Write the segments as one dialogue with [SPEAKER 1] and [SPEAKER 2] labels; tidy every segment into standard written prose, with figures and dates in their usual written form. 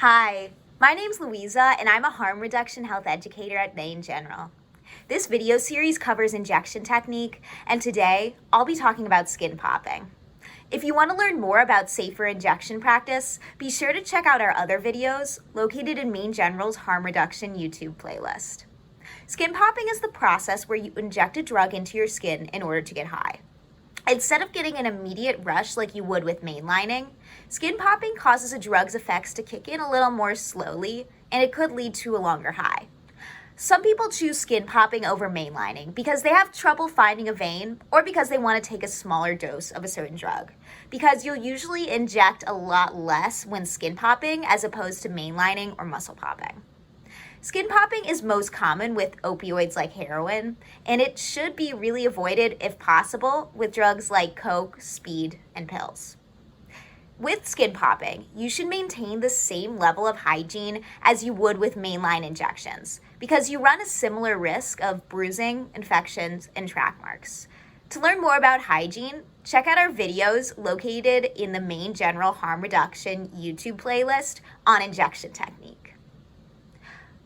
[SPEAKER 1] Hi, my name's Louisa and I'm a harm reduction health educator at MaineGeneral. This video series covers injection technique, and today I'll be talking about skin popping. If you want to learn more about safer injection practice, be sure to check out our other videos located in MaineGeneral's harm reduction YouTube playlist. Skin popping is the process where you inject a drug into your skin in order to get high. Instead of getting an immediate rush like you would with mainlining, skin popping causes a drug's effects to kick in a little more slowly, and it could lead to a longer high. Some people choose skin popping over mainlining because they have trouble finding a vein or because they want to take a smaller dose of a certain drug, because you'll usually inject a lot less when skin popping as opposed to mainlining or muscle popping. Skin popping is most common with opioids like heroin, and it should be really avoided if possible with drugs like coke, speed, and pills. With skin popping, you should maintain the same level of hygiene as you would with mainline injections because you run a similar risk of bruising, infections, and track marks. To learn more about hygiene, check out our videos located in the MaineGeneral Harm Reduction YouTube playlist on injection technique.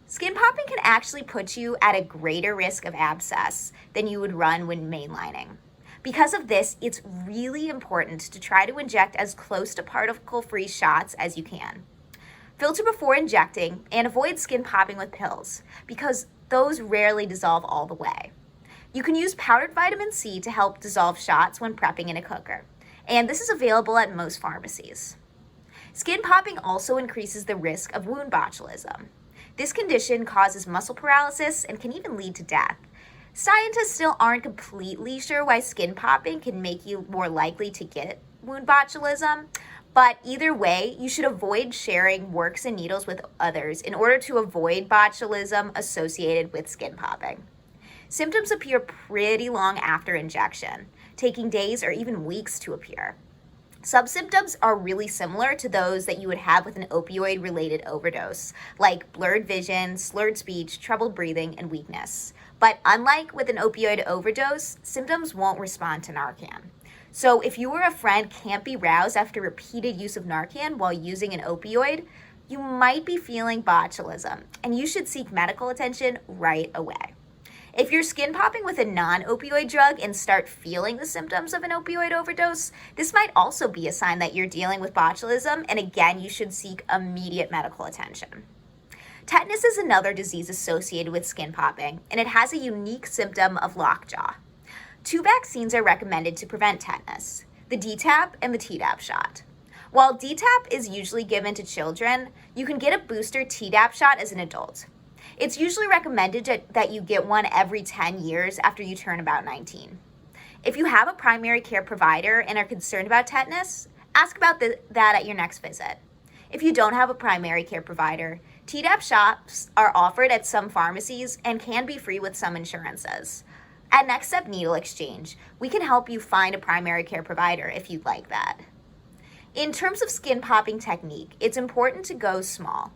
[SPEAKER 1] Skin popping can actually put you at a greater risk of abscess than you would run when mainlining. Because of this, it's really important to try to inject as close to particle-free shots as you can. Filter before injecting and avoid skin popping with pills because those rarely dissolve all the way. You can use powdered vitamin C to help dissolve shots when prepping in a cooker, and this is available at most pharmacies. Skin popping also increases the risk of wound botulism. This condition causes muscle paralysis and can even lead to death. Scientists still aren't completely sure why skin popping can make you more likely to get wound botulism, but either way, you should avoid sharing works and needles with others in order to avoid botulism associated with skin popping. Symptoms appear pretty long after injection, taking days or even weeks to appear. Some symptoms are really similar to those that you would have with an opioid-related overdose, like blurred vision, slurred speech, troubled breathing, and weakness. But unlike with an opioid overdose, symptoms won't respond to Narcan. So if you or a friend can't be roused after repeated use of Narcan while using an opioid, you might be feeling botulism, and you should seek medical attention right away. If you're skin popping with a non-opioid drug and start feeling the symptoms of an opioid overdose, this might also be a sign that you're dealing with botulism, and again, you should seek immediate medical attention. Tetanus is another disease associated with skin popping, and it has a unique symptom of lockjaw. Two vaccines are recommended to prevent tetanus, the DTaP and the Tdap shot. While DTaP is usually given to children, you can get a booster Tdap shot as an adult. It's usually recommended that you get one every 10 years after you turn about 19. If you have a primary care provider and are concerned about tetanus, ask about that at your next visit. If you don't have a primary care provider, Tdap shots are offered at some pharmacies and can be free with some insurances. At Next Step Needle Exchange, we can help you find a primary care provider if you'd like that. In terms of skin popping technique, it's important to go small.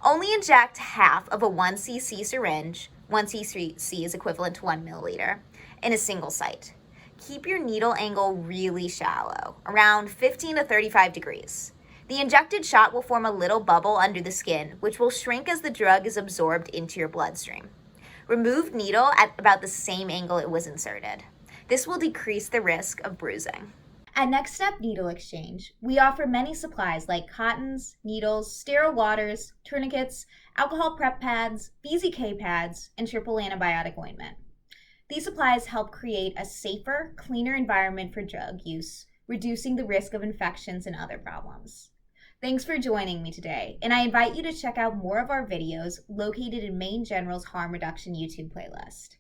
[SPEAKER 1] Only inject half of a 1 cc syringe, 1 cc is equivalent to 1 milliliter, in a single site. Keep your needle angle really shallow, around 15 to 35 degrees. The injected shot will form a little bubble under the skin, which will shrink as the drug is absorbed into your bloodstream. Remove needle at about the same angle it was inserted. This will decrease the risk of bruising. At Next Step Needle Exchange, we offer many supplies like cottons, needles, sterile waters, tourniquets, alcohol prep pads, BZK pads, and triple antibiotic ointment. These supplies help create a safer, cleaner environment for drug use, reducing the risk of infections and other problems. Thanks for joining me today, and I invite you to check out more of our videos located in MaineGeneral's Harm Reduction YouTube playlist.